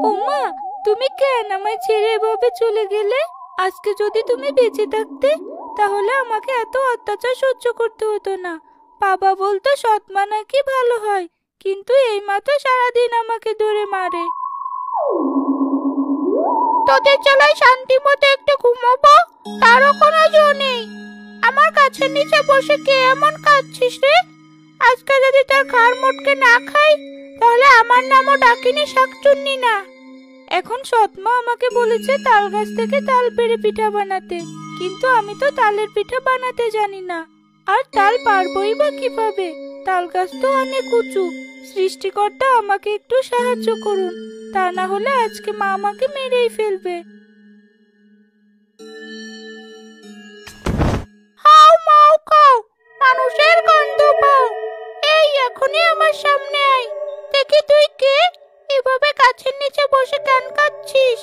ওমা, তুমি কেন আমায় ছেড়ে এভাবে চলে গেলে? আজকে যদি তুমি বেঁচে থাকতে তাহলে আমাকে এত অত্যাচার সহ্য করতে হতো না। বাবা বলতো সৎ মা নাকি ভালো হয়, কিন্তু এই মা তো সারাদিন আমাকে ধরে মারে। তোদের জ্বালায় শান্তি মতো একটু ঘুমোবো, তারও কোনো জো নেই। আমার গাছের নিচে বসে কে এমন কাঁদছিস রে? আজকে যদি তোর ঘাড় মোটকে না খাই তাহলে আমার নামও ডাকিনি শাকচুন্নি না। এখন সৎমা আমাকে বলেছে তাল গাছ থেকে তাল পেড়ে পিঠা বানাতে, কিন্তু আমি তো তালের পিঠা বানাতে জানি না। আর তাল পারবই বা কিভাবে? তাল গাছ তো অনেক উঁচু। সৃষ্টিকর্তা আমাকে একটু সাহায্য করুন, তা না হলে আজকে মা আমাকে মেরেই ফেলবে। হাউ মাউ খাও, মানুষের গন্ধ পাও। এই এখনই আমার সামনে আয়, দেখি তুই কে, এভাবে গাছের নিচে বসে কেন কাঁদছিস?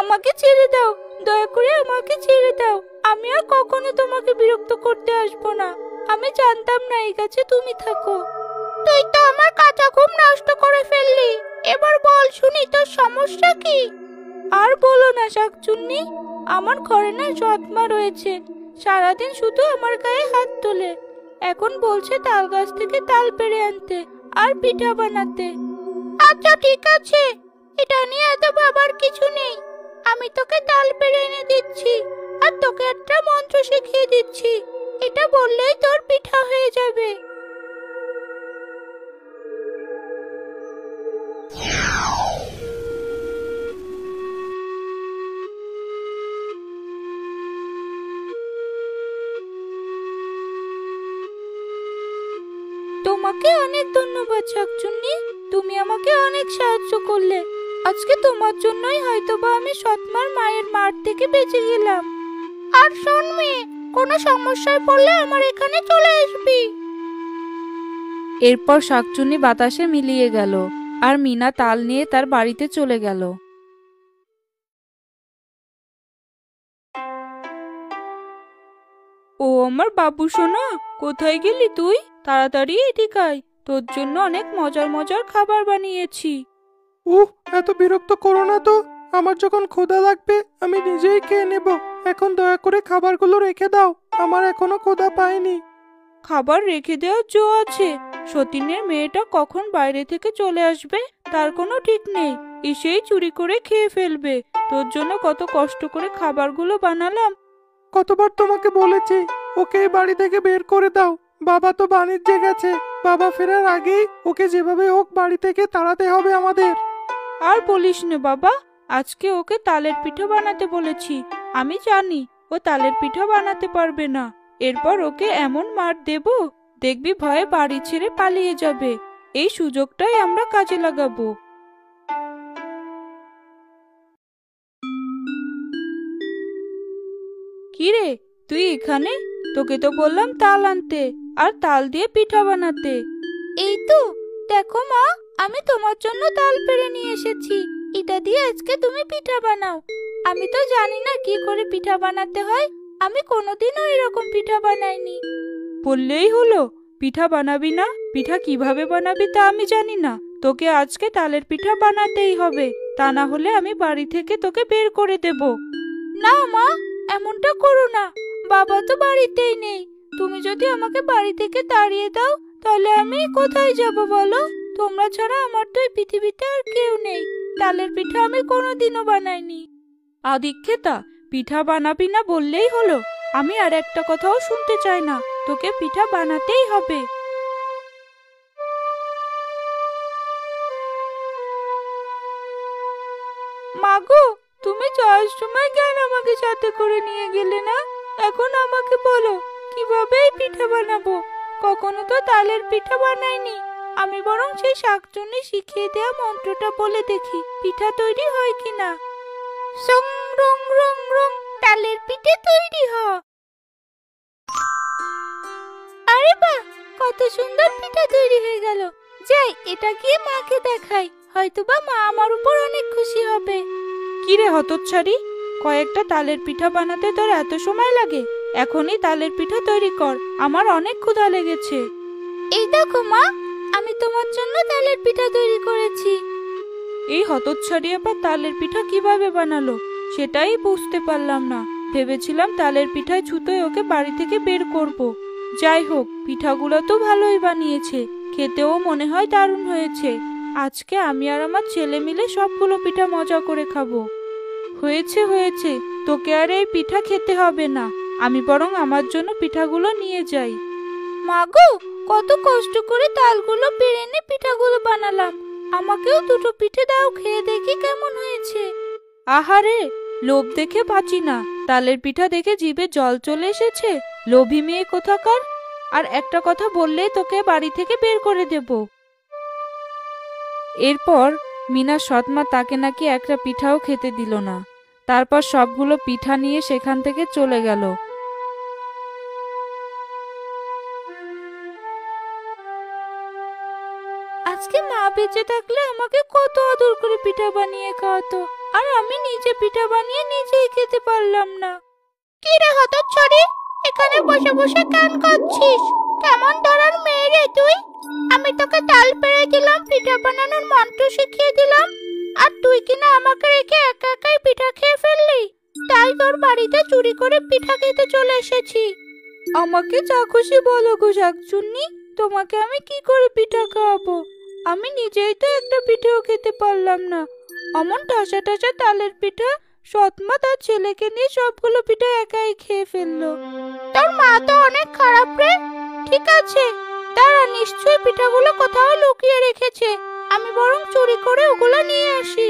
আমাকে ছেড়ে দাও, দয়া করে আমাকে ছেড়ে দাও। আমি আর কখনো তোমাকে বিরক্ত করতে আসবো না। আমি জানতাম না এই গাছে তুমি থাকো। তুই তো আমার কাঁচা ঘুম নষ্ট করে ফেললি। এবার বল শুনি, তোর সমস্যা কি? আর বলো না শাকচুন্নি, আমার ঘরে না সৎমা রয়েছে, সারাদিন শুধু আমার গায়ে হাত তোলে। এখন বলছে তাল গাছ থেকে তাল পেড়ে আনতে আর পিঠা বানাতে। আচ্ছা ঠিক আছে, এটা নিয়ে এত ভাবার কিছু নেই। আমি তোকে তাল পেড়ে এনে দিচ্ছি আর তোকে একটা মন্ত্র শিখিয়ে দিচ্ছি। এটা বললেই তোর পিঠা হয়ে যাবে। তোমাকে অনেক ধন্যবাদ শাকচুন্নি, তুমি আমাকে অনেক সাহায্য করলে। আজকে তোমার জন্যই হয়তোবা আমি সৎমার মায়ের মার থেকে বেঁচে গেলাম। আর শোন মেয়ে, কোনো সমস্যায় পড়লে আমার এখানে চলে আসবি। এরপর শাকচুন্নি বাতাসে মিলিয়ে গেল আর মিনা তাল নিয়ে তার বাড়িতে চলে গেল। ও আমার বাবু সোনা, কোথায় গেলি তুই? তাড়াতাড়ি এদিকে আয়, তোর জন্য অনেক মজার মজার খাবার বানিয়েছি। এত বিরক্ত করো না তো। আমার যখন ক্ষুধা লাগবে আমি নিজেই খেয়ে নেব। এখন দয়া করে খাবারগুলো রেখে দাও, আমার এখনো ক্ষুধা পাইনি। খাবার রেখে দেওয়ার জো আছে? সতীনের মেয়েটা কখন বাইরে থেকে চলে আসবে তার কোনো ঠিক নেই, এসেই চুরি করে খেয়ে ফেলবে। তোর জন্য কত কষ্ট করে খাবারগুলো বানালাম। কতবার তোমাকে বলেছি ওকে এই বাড়ি থেকে বের করে দাও। বাবা তো বাণিজ্যে গেছে, বাবা ফেরার আগেই ওকে যেভাবে হোক বাড়ি থেকে তাড়াতে হবে আমাদের। আর বলিস না বাবা, আজকে ওকে তালের পিঠা বানাতে বলেছি। আমি জানি ও তালের পিঠা বানাতে পারবে না। এরপর ওকে এমন মার দেব, দেখবি ভয়ে বাড়ি ছেড়ে পালিয়ে যাবে। এই সুযোগটাই আমরা কাজে লাগাবো। কিরে, তুই এখানে? তোকে তো বললাম তাল আনতে আর তাল দিয়ে পিঠা বানাতে। এই তো দেখো মা, আমি তোমার জন্য তাল পেড়ে নিয়ে এসেছি। এটা দিয়ে আজকে তুমি পিঠা বানাও। আমি তো জানি না কি করে পিঠা বানাতে হয়, আমি কোনোদিনও এরকম পিঠা বানাইনি। বললেই হলো পিঠা বানাবি না? পিঠা কিভাবে বানাবি তা আমি জানি না। তোকে আজকে তালের পিঠা বানাতেই হবে, তা না হলে আমি বাড়ি থেকে তোকে বের করে দেব। না মা, এমনটা করো না। বাবা তো বাড়িতেই নেই। তুমি যদি আমাকে বাড়ি থেকে তাড়িয়ে দাও তাহলে আমি কোথায় যাব বলো? তোমরা ছাড়া আমার তো এই পৃথিবীতে আর কেউ নেই। তালের পিঠা আমি কোনোদিনও বানাইনি। আদিক্ষেতা, পিঠা বানাবি না বললেই হলো। আমি আর একটা কথাও শুনতে চাই না, তোকে পিঠা বানাতেই হবে। মাগো, তুমি যাওয়ার সময় কেন আমাকে সাথে করে নিয়ে গেলে না? এখন আমাকে বলো কিভাবে এই পিঠা বানাবো। কখনো তো তালের পিঠা বানাইনি। আমি বরং সেই শাকচুন্নি শিখিয়ে দেওয়া মন্ত্রটা বলে দেখি পিঠা তৈরি হয় কিনা। সং রং রং রং, তালের পিঠে তৈরি হ। আরে বাহ, কত সুন্দর পিঠা তৈরি হয়ে গেল। যাই, এটা গিয়ে মাকে দেখাই, হয়তোবা মা আমার উপর অনেক খুশি হবে। কিরে হতচ্ছাড়ি, কয়েকটা তালের পিঠা বানাতে তোর এত সময় লাগে? এখনই তালের পিঠা তৈরি কর, আমার অনেক ক্ষুধা লেগেছে। এই দেখো মা, আমি তোমার জন্য তালের পিঠা তৈরি করেছি। এই হতচ্ছাড়ি আবার তালের পিঠা কিভাবে বানালো সেটাই বুঝতে পারলাম না। ভেবেছিলাম তালের পিঠায় ছুতোয় ওকে বাড়ি থেকে বের করব। যাই হোক, পিঠাগুলো তো ভালোই বানিয়েছে, খেতেও মনে হয় দারুণ হয়েছে। আজকে আমি আর আমার ছেলে মিলে সবগুলো পিঠা মজা করে খাবো। হয়েছে হয়েছে, তোকে আর এই পিঠা খেতে হবে না। আমি বরং আমার জন্য পিঠাগুলো নিয়ে যাই। মাগো, কত কষ্ট করে তালগুলো পেরে এনে পিঠাগুলো বানালাম। আমাকেও দুটো পিঠে দাও, খেয়ে দেখি কেমন হয়েছে। আহারে, লোভ দেখে বাঁচি না। তালের পিঠা দেখে জিভে জল চলে এসেছে। লোভী মেয়ে কোথাকার। আর একটা কথা বললে তোকে বাড়ি থেকে বের করে দেব। এরপর মিনার সৎমা তাকে নাকি একটা পিঠাও খেতে দিল না। তারপর সবগুলো পিঠা নিয়ে সেখান থেকে চলে গেল। আজকে মা বেঁচে থাকলে আমাকে কত আদর করে পিঠা বানিয়ে খাওয়াতো, আর আমি নিজে পিঠা বানিয়ে নিজেই খেতে পারলাম না। কি রে হতচ্ছাড়ি, এখানে বসে বসে কেন করছিস? কেমন ধরার মেয়ে রে তুই? আমি তোকে তাল পেড়ে দিলাম, পিঠা বানানোর মন্ত্র শিখিয়ে দিলাম, আর তুই কিনা আমাকে রেখে একা একাই পিঠা খেয়ে ফেললি। তাই তোর বাড়িতে চুরি করে পিঠা খেতে চলে এসেছি। আমাকে যা খুশি বলো গো শাকচুন্নি, তোমাকে আমি কি করে পিঠা খাওয়াবো? আমি নিজেই তো একটা পিঠেও খেতে পারলাম না। অমন ঠাসা ঠাসা তালের পিঠা সৎমা তার ছেলেকে নিয়ে সবগুলো পিঠা একাই খেয়ে ফেললো। তোর মা তো অনেক খারাপ রে। ঠিক আছে, তারা নিশ্চয়ই পিঠাগুলো কোথাও লুকিয়ে রেখেছে। আমি বরং চুরি করে ওগুলো নিয়ে আসি।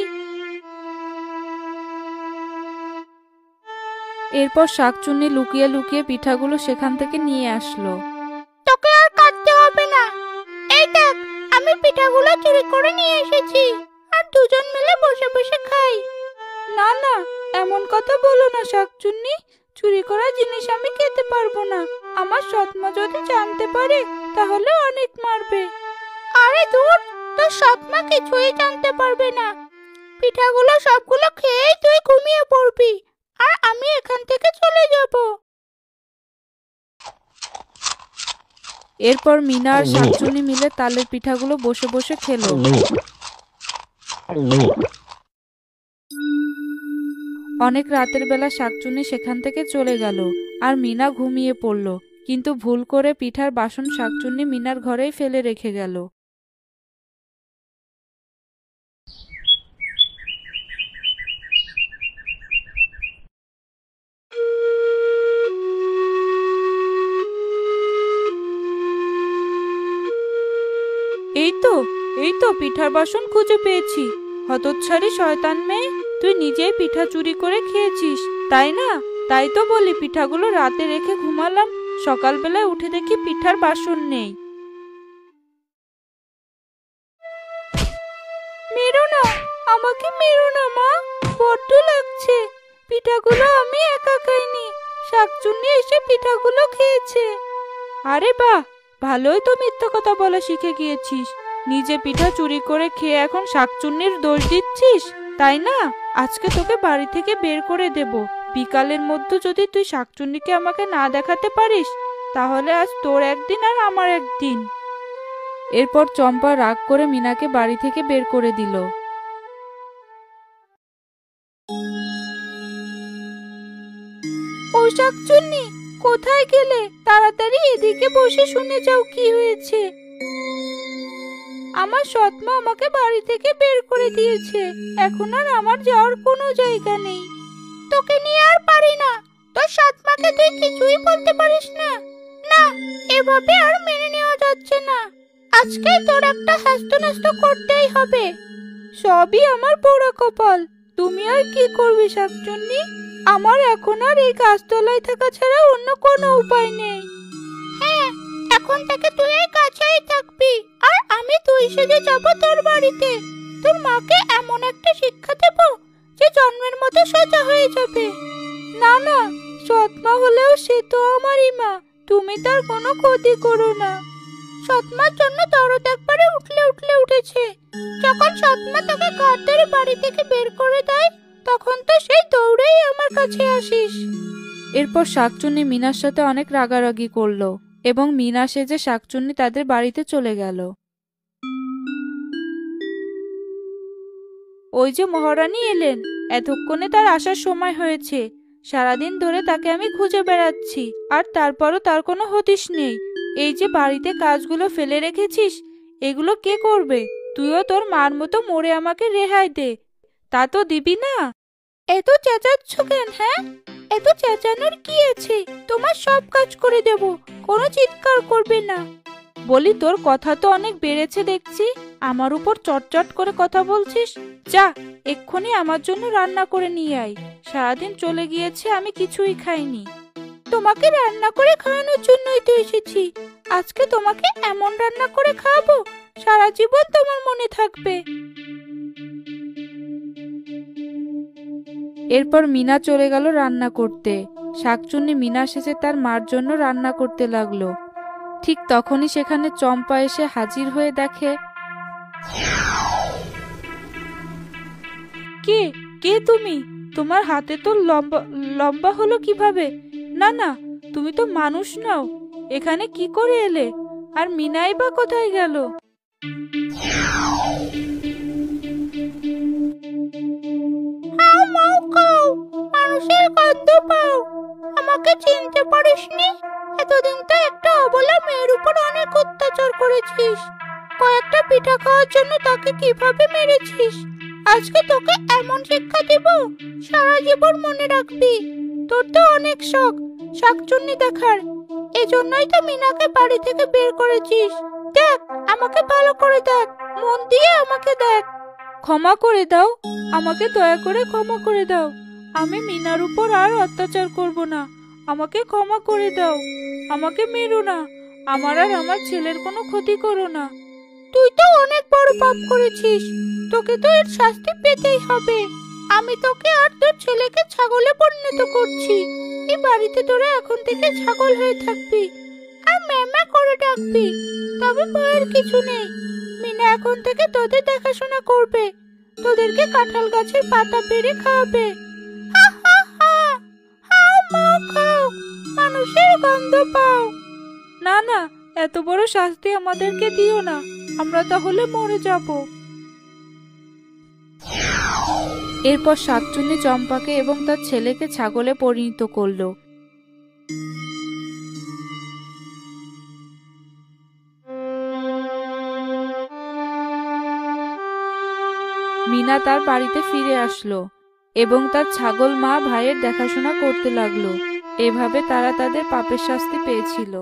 এরপর শাকচুন্নি লুকিয়ে লুকিয়ে পিঠাগুলো সেখান থেকে নিয়ে আসলো। তোকে আর কাটতে হবে না। এই দেখ, আমি পিঠাগুলো চুরি করে নিয়ে এসেছি, আর দুজন মিলে বসে বসে খাই। না না, এমন কথা বলো না শাকচুন্নি। চুরি করা জিনিস আমি খেতে পারবো না। আমার সৎমা যদি জানতে পারে তাহলে অনেক মারবে। আরে দূর, তোর সৎমা কিছুই জানতে পারবে না। পিঠাগুলো সবগুলো খেয়েই তুই ঘুমিয়ে পড়বি, আর আমি এখান থেকে চলে যাব। এরপর মিনা আর শাকচুন্নি মিলে তালের পিঠাগুলো বসে বসে খেলো। অনেক রাতের বেলা শাকচুন্নি সেখান থেকে চলে গেল, আর মিনা ঘুমিয়ে পড়ল। কিন্তু ভুল করে পিঠার বাসন শাকচুন্নি মিনার ঘরেই ফেলে রেখে গেল। এই তো পিঠার বাসন খুঁজে পেয়েছি। হতচ্ছাড়ি শয়তান মেয়ে, তুই নিজেই পিঠা চুরি করে খেয়েছিস, তাই না? তাই তো বলি পিঠাগুলো রাতে রেখে ঘুমালাম, সকালবেলায় উঠে দেখি পিঠার বাসন নেই। মেরো না, আমাকে মেরো না মা, বড্ড লাগছে। পিঠাগুলো আমি একা খাইনি, শাকচুন্নি এসে পিঠাগুলো খেয়েছে। আরে বাহ, ভালোই তো মিথ্যা কথা বলা শিখে গিয়েছিস। নিজে পিঠা চুরি করে খেয়ে এখন শাকচুন্নির দোষ দিচ্ছিস, তাই না? আজকে তোকে বাড়ি থেকে বের করে দেব। বিকালের মধ্যে যদি তুই শাকচুন্নিকে আমাকে না দেখাতে পারিস, তাহলে আজ তোর একদিন আর আমার একদিন। এরপর চম্পা রাগ করে মিনাকে বাড়ি থেকে বের করে দিল। ও শাকচুন্নি, কোথায় গেলে? তাড়াতাড়ি এদিকে বসে শুনে যাও কি হয়েছে। আমার সৎমা আমাকে বাড়ি থেকে বের করে দিয়েছে, এখন আর আমার যাওয়ার কোনো জায়গা নেই। তোকে নিয়ে আর পারি না। তোর সৎমাকে তুই কিছুই বলতে পারিস না? না, এভাবে আর মেনে নেওয়া যাচ্ছে না। আজকে তোর একটা হ্যাস্ত করতেই হবে। সবই আমার পোড়া কপাল। তুমি আর কি করবে শাকচুন্নি? আমার এখন আর এই গাছতলায় থাকা ছাড়া অন্য কোনো উপায় নেই। হ্যাঁ, এখন থেকে তুই এই কাছেই থাকবি, আর আমি তুই সেজে যাব তোর বাড়িতে। তোর মাকে এমন একটা শিক্ষা দেব যে জন্মের মতো সোজা হয়ে যাবে। না না, সৎমা হলেও সে তো আমারই মা, তুমি তার কোনো ক্ষতি করো না। সৎমার জন্য দরদ একবারে উঠলে উঠলে উঠেছে। যখন সৎমা তোকে ঘর ধরে বাড়ি থেকে বের করে দেয়, তখন তো সেই দৌড়েই আমার কাছে আসিস। এরপর শাকচুন্নি মিনার সাথে অনেক রাগারাগি করলো, এবং মিনা সেজে শাকচুন্নি তাদের বাড়িতে চলে গেল। ওই যে মহারানী এলেন, এতক্ষণে তার আসার সময় হয়েছে। সারাদিন ধরে তাকে আমি খুঁজে বেড়াচ্ছি, আর তারপরও তার কোনো হদিশ নেই। এই যে বাড়িতে কাজগুলো ফেলে রেখেছিস, এগুলো কে করবে? তুইও তোর মার মতো মরে আমাকে রেহাই দে। তা তো দিবি না। এত চেঁচাচ্ছ কেন? হ্যাঁ, এত চেঁচানোর কি আছে? তোমার সব কাজ করে দেব, কোনো চিৎকার করবে না। বলি, তোর কথা তো অনেক বেড়েছে দেখছি। আমার উপর চটচট করে কথা বলছিস। যা, এক্ষুনি আমার জন্য রান্না করে নিয়ে আয়। সারাদিন চলে গিয়েছে, আমি কিছুই খাইনি। তোমাকে রান্না করে খাওয়ানোর জন্যই তো এসেছি। আজকে তোমাকে এমন রান্না করে খাওয়াবো, সারা জীবন তোমার মনে থাকবে। এরপর মিনা চলে গেল রান্না করতে। শাকচুন্নি মিনা শেষে তার মার জন্য রান্না করতে লাগলো। ঠিক তখনই সেখানে চম্পা এসে হাজির হয়ে দেখে। কে কে তুমি? তোমার হাতে তো লম্বা লম্বা হলো কিভাবে? না না, তুমি তো মানুষ নও। এখানে কি করে এলে? আর মিনাই বা কোথায় গেল? মানুষের গন্ধ পাও, আমাকে চিনতে পারিসনি? এতদিন তো একটা অবলা মেয়ের উপর অনেক অত্যাচার করেছিস। কয়েকটা পিঠা খাওয়ার জন্য তাকে কিভাবে মেরেছিস। আজকে তোকে এমন শিক্ষা দেব, সারা জীবন মনে রাখবি। তোর তো অনেক শখ শাকচুন্নি দেখার, এজন্যই তো মিনাকে বাড়ি থেকে বের করেছিস। দেখ, আমাকে ভালো করে দেখ, মন দিয়ে আমাকে দেখ। ক্ষমা করে দাও, আমাকে দয়া করে ক্ষমা করে দাও। আমি মিনার উপর আর অত্যাচার করব না। আমাকে ক্ষমা করে দাও। আমাকে মেরো না। আমার আর আমার ছেলের কোনো ক্ষতি করো না। তুই তো অনেক বড় পাপ করেছিস, তোকে তো এর শাস্তি পেতেই হবে। আমি তোকে আর তোর ছেলেকে ছাগলে পরিণত করছি। এই বাড়িতে তোরা এখন থেকে ছাগল হয়ে থাকবি আর ম্যামা করে ডাকবি। তবে ভয়ের কিছু নেই, মিনা এখন থেকে তোদের দেখাশোনা করবে, তোদেরকে কাঁঠাল গাছের পাতা পেড়ে খাওয়াবে। হা হা হা, হাও মাও খাও, মানুষের গন্ধ পাও। না না, এত বড় শাস্তি আমাদেরকে দিও না, আমরা তাহলে মরে যাব। এরপর শাকচুন্নি চম্পাকে এবং তার ছেলেকে ছাগলে পরিণত করলো। মিনা তার বাড়িতে ফিরে আসলো এবং তার ছাগল মা ভাইয়ের দেখাশোনা করতে লাগলো। এভাবে তারা তাদের পাপের শাস্তি পেয়েছিল।